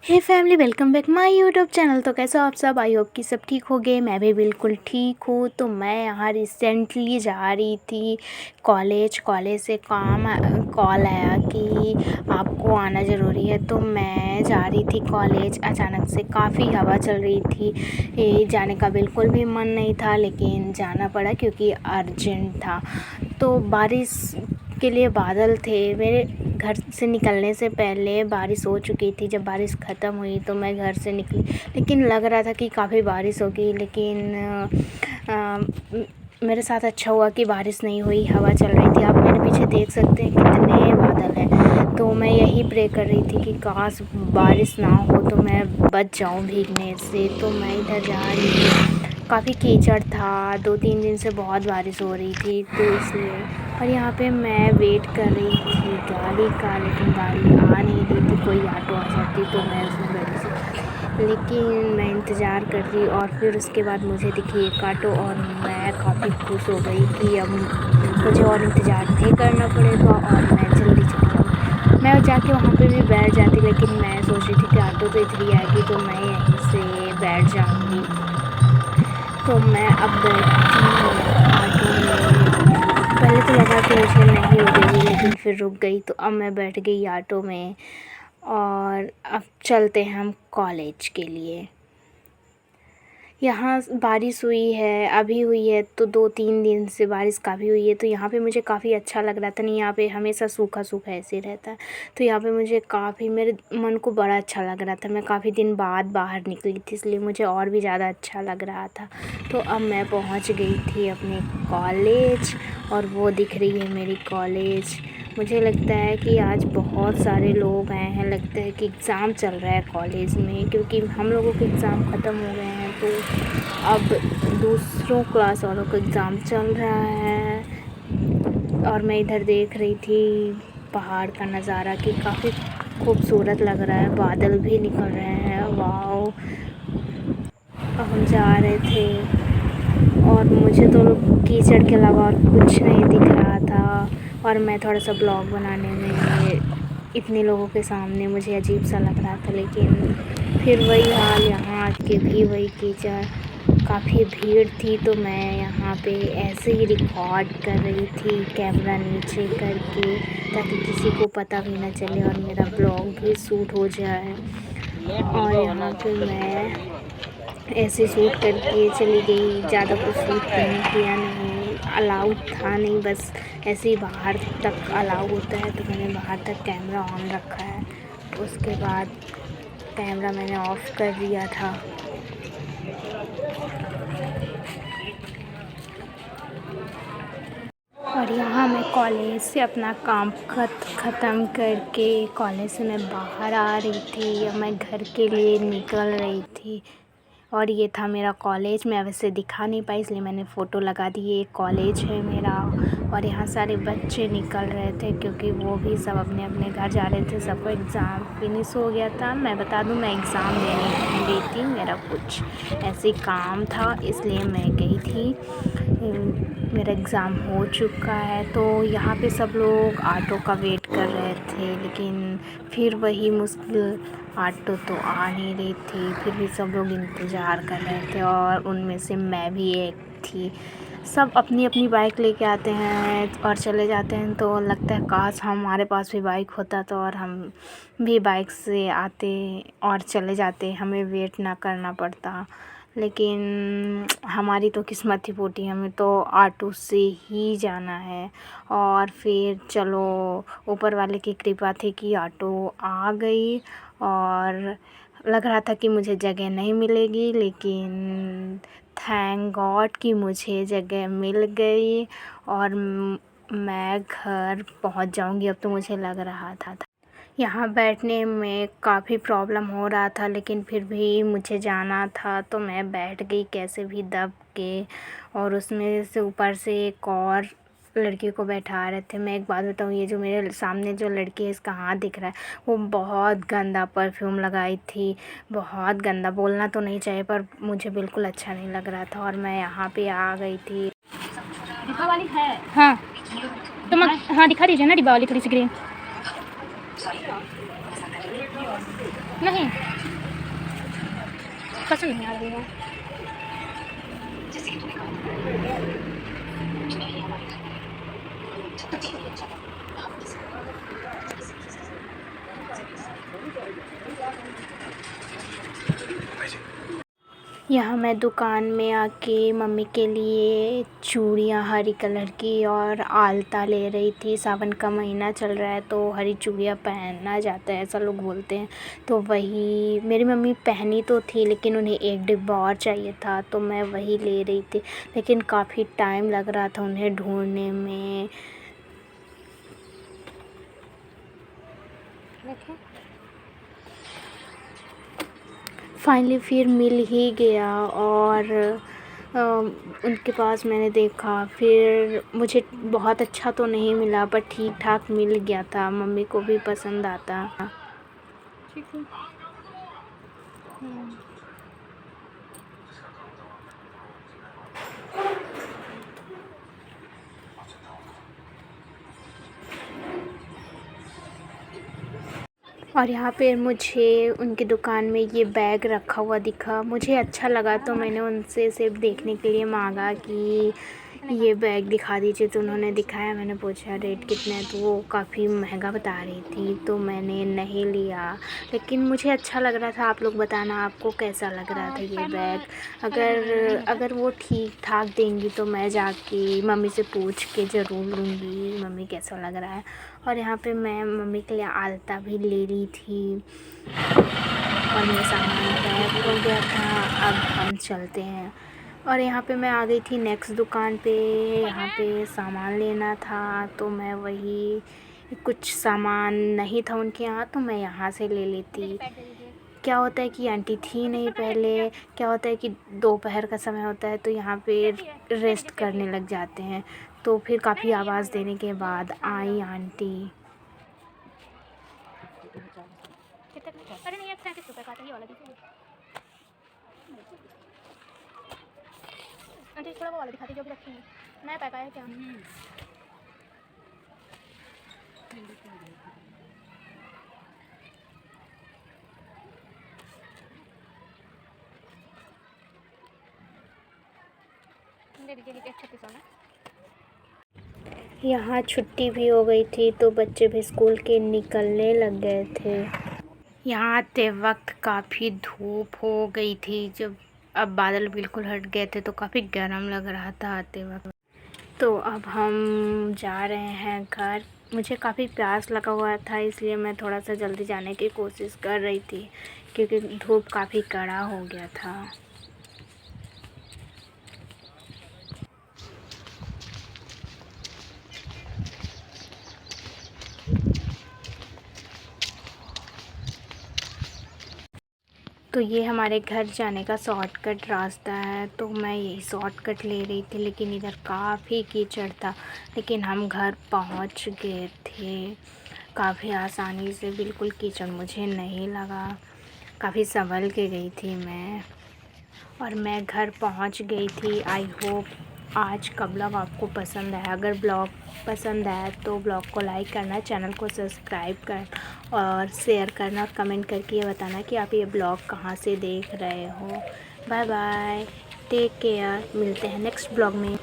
Hey family, welcome back my YouTube channel. तो कैसे हो आप सब? आई होप कि सब ठीक हो गए। मैं भी बिल्कुल ठीक हूँ। तो मैं यहाँ रिसेंटली जा रही थी कॉलेज से काम कॉल आया कि आपको आना ज़रूरी है। तो मैं जा रही थी कॉलेज। अचानक से काफ़ी हवा चल रही थी, जाने का बिल्कुल भी मन नहीं था, लेकिन जाना पड़ा क्योंकि अर्जेंट था। तो बारिश के लिए बादल थे। मेरे घर से निकलने से पहले बारिश हो चुकी थी। जब बारिश ख़त्म हुई तो मैं घर से निकली, लेकिन लग रहा था कि काफ़ी बारिश होगी, लेकिन मेरे साथ अच्छा हुआ कि बारिश नहीं हुई, हवा चल रही थी। आप मेरे पीछे देख सकते हैं कितने बादल हैं। तो मैं यही प्रे कर रही थी कि काश बारिश ना हो तो मैं बच जाऊं भीगने से। तो मैं इधर जा रही थी, काफ़ी कीचड़ था। 2-3 दिन से बहुत बारिश हो रही थी, तो इसलिए। और यहाँ पे मैं वेट कर रही थी गाड़ी का, लेकिन गाड़ी आ नहीं रही थी। कोई ऑटो आ जाती तो मैं उसमें बैठ सकती, लेकिन मैं इंतज़ार कर रही। और फिर उसके बाद मुझे दिखी एक ऑटो, और मैं काफ़ी खुश हो गई कि अब मुझे और इंतज़ार नहीं करना पड़ेगा और मैं जल्दी चली जाऊँ। मैं जाके वहाँ पे भी बैठ जाती, लेकिन मैं सोच रही थी कि ऑटो तो इधर ही आएगी, तो मैं यहीं से बैठ जाऊँगी। तो मैं अब बैठी ऑटो में। पहले तो लगा कि मुझे नहीं रुकेगी, लेकिन फिर रुक गई। तो अब मैं बैठ गई ऑटो में, और अब चलते हैं हम कॉलेज के लिए। यहाँ बारिश हुई है, अभी हुई है, तो 2-3 दिन से बारिश काफ़ी हुई है। तो यहाँ पे मुझे काफ़ी अच्छा लग रहा था। नहीं, यहाँ पे हमेशा सूखा सूखा ऐसे रहता है। तो यहाँ पे मुझे काफ़ी, मेरे मन को बड़ा अच्छा लग रहा था। मैं काफ़ी दिन बाद बाहर निकली थी, इसलिए मुझे और भी ज़्यादा अच्छा लग रहा था। तो अब मैं पहुँच गई थी अपने कॉलेज, और वो दिख रही है मेरी कॉलेज। मुझे लगता है कि आज बहुत सारे लोग आए हैं। लगता है कि एग्ज़ाम चल रहा है कॉलेज में, क्योंकि हम लोगों के एग्ज़ाम ख़त्म हो गए हैं। तो अब दूसरों क्लास वालों का एग्ज़ाम चल रहा है। और मैं इधर देख रही थी पहाड़ का नज़ारा कि काफ़ी खूबसूरत लग रहा है। बादल भी निकल रहे हैं, वाओ। अब हम जा रहे थे, और मुझे तो कीचड़ के अलावा और कुछ नहीं दिख रहा था। और मैं थोड़ा सा ब्लॉग बनाने में इतने लोगों के सामने मुझे अजीब सा लग रहा था, लेकिन फिर वही हाल, यहाँ आके भी वही कीचड़। काफ़ी भीड़ थी, तो मैं यहाँ पे ऐसे ही रिकॉर्ड कर रही थी कैमरा नीचे करके, ताकि किसी को पता भी ना चले और मेरा ब्लॉग भी शूट हो जाए। और यहाँ पे मैं ऐसे शूट करके चली गई। ज़्यादा कुछ शूट नहीं किया, नहीं अलाउड था, नहीं, बस ऐसे ही बाहर तक अलाउ होता है, तो मैंने बाहर तक कैमरा ऑन रखा है। उसके बाद कैमरा मैंने ऑफ़ कर दिया था। और यहाँ मैं कॉलेज से अपना काम ख़त्म करके कॉलेज से मैं बाहर आ रही थी। अब मैं घर के लिए निकल रही थी, और ये था मेरा कॉलेज। मैं वैसे दिखा नहीं पाई, इसलिए मैंने फ़ोटो लगा दी। ये कॉलेज है मेरा, और यहाँ सारे बच्चे निकल रहे थे क्योंकि वो भी सब अपने अपने घर जा रहे थे। सबको एग्ज़ाम फिनिश हो गया था। मैं बता दूँ, मैं एग्ज़ाम देने नहीं गई थी, मेरा कुछ ऐसे काम था, इसलिए मैं गई थी। मेरा एग्ज़ाम हो चुका है। तो यहाँ पे सब लोग ऑटो का वेट कर रहे थे, लेकिन फिर वही मुश्किल, ऑटो तो आ नहीं रही थी। फिर भी सब लोग इंतज़ार कर रहे थे, और उनमें से मैं भी एक थी। सब अपनी अपनी बाइक लेके आते हैं और चले जाते हैं, तो लगता है काश हमारे पास भी बाइक होता तो, और हम भी बाइक से आते और चले जाते, हमें वेट ना करना पड़ता। लेकिन हमारी तो किस्मत ही फूटी, हमें तो ऑटो से ही जाना है। और फिर चलो, ऊपर वाले की कृपा थी कि ऑटो आ गई, और लग रहा था कि मुझे जगह नहीं मिलेगी, लेकिन थैंक गॉड कि मुझे जगह मिल गई, और मैं घर पहुंच जाऊंगी अब, तो मुझे लग रहा था। यहाँ बैठने में काफ़ी प्रॉब्लम हो रहा था, लेकिन फिर भी मुझे जाना था, तो मैं बैठ गई कैसे भी दब के। और उसमें से ऊपर से एक और लड़की को बैठा रहे थे। मैं एक बात बताऊँ, ये जो मेरे सामने जो लड़की है, इसका हाथ दिख रहा है, वो बहुत गंदा परफ्यूम लगाई थी। बहुत गंदा, बोलना तो नहीं चाहिए, पर मुझे बिल्कुल अच्छा नहीं लग रहा था। और मैं यहाँ पे आ गई थी। डिब्बा वाली है? हाँ, तो मैं, हाँ दिखा दीजिए ना डिब्बा वाली थोड़ी सी ग्रीन। नहीं पसंद नहीं आ रही है। यहाँ मैं दुकान में आके मम्मी के लिए चूड़ियाँ हरी कलर की और आलता ले रही थी। सावन का महीना चल रहा है तो हरी चूड़ियाँ पहना जाता है, ऐसा लोग बोलते हैं। तो वही मेरी मम्मी पहनी तो थी लेकिन उन्हें एक डिब्बा और चाहिए था तो मैं वही ले रही थी, लेकिन काफ़ी टाइम लग रहा था उन्हें ढूंढने में। फाइनली फिर मिल ही गया और उनके पास मैंने देखा, फिर मुझे बहुत अच्छा तो नहीं मिला पर ठीक ठाक मिल गया था, मम्मी को भी पसंद आता। ठीक है। और यहाँ पे मुझे उनकी दुकान में ये बैग रखा हुआ दिखा, मुझे अच्छा लगा तो मैंने उनसे सिर्फ देखने के लिए मांगा कि ये बैग दिखा दीजिए, तो उन्होंने दिखाया। मैंने पूछा रेट कितना है तो वो काफ़ी महंगा बता रही थी तो मैंने नहीं लिया, लेकिन मुझे अच्छा लग रहा था। आप लोग बताना आपको कैसा लग रहा था ये बैग। अगर वो ठीक ठाक देंगी तो मैं जाके मम्मी से पूछ के ज़रूर लूँगी मम्मी कैसा लग रहा है। और यहाँ पे मैं मम्मी के लिए आलता भी ले रही थी और मेरा सामान पैक हो गया था। अब हम चलते हैं। और यहाँ पे मैं आ गई थी नेक्स्ट दुकान पे, यहाँ पे सामान लेना था तो मैं वही, कुछ सामान नहीं था उनके यहाँ तो मैं यहाँ से ले लेती। क्या होता है कि आंटी थी नहीं पहले, क्या होता है कि दोपहर का समय होता है तो यहाँ पे रेस्ट करने लग जाते हैं, तो फिर काफ़ी आवाज़ देने के बाद आई आंटी। अरे नहीं, 37 रुपये का था ये वाला, दीजिए आंटी, थोड़ा वो वाला दिखाती जो भी रखी है, नया पैक आया क्या? दे दीजिए 36 वाला। यहाँ छुट्टी भी हो गई थी तो बच्चे भी स्कूल के निकलने लग गए थे। यहाँ आते वक्त काफ़ी धूप हो गई थी, जब अब बादल बिल्कुल हट गए थे तो काफ़ी गर्म लग रहा था आते वक्त। तो अब हम जा रहे हैं घर। मुझे काफ़ी प्यास लगा हुआ था इसलिए मैं थोड़ा सा जल्दी जाने की कोशिश कर रही थी क्योंकि धूप काफ़ी कड़ा हो गया था। तो ये हमारे घर जाने का शॉर्टकट रास्ता है तो मैं यही शॉर्टकट ले रही थी, लेकिन इधर काफ़ी कीचड़ था, लेकिन हम घर पहुंच गए थे काफ़ी आसानी से, बिल्कुल कीचड़ मुझे नहीं लगा, काफ़ी संभल के गई थी मैं और मैं घर पहुंच गई थी। आई होप आज का ब्लॉग आपको पसंद आया। अगर ब्लॉग पसंद आया तो ब्लॉग को लाइक करना, चैनल को सब्सक्राइब करना और शेयर करना और कमेंट करके ये बताना कि आप ये ब्लॉग कहाँ से देख रहे हो। बाय बाय, टेक केयर, मिलते हैं नेक्स्ट ब्लॉग में।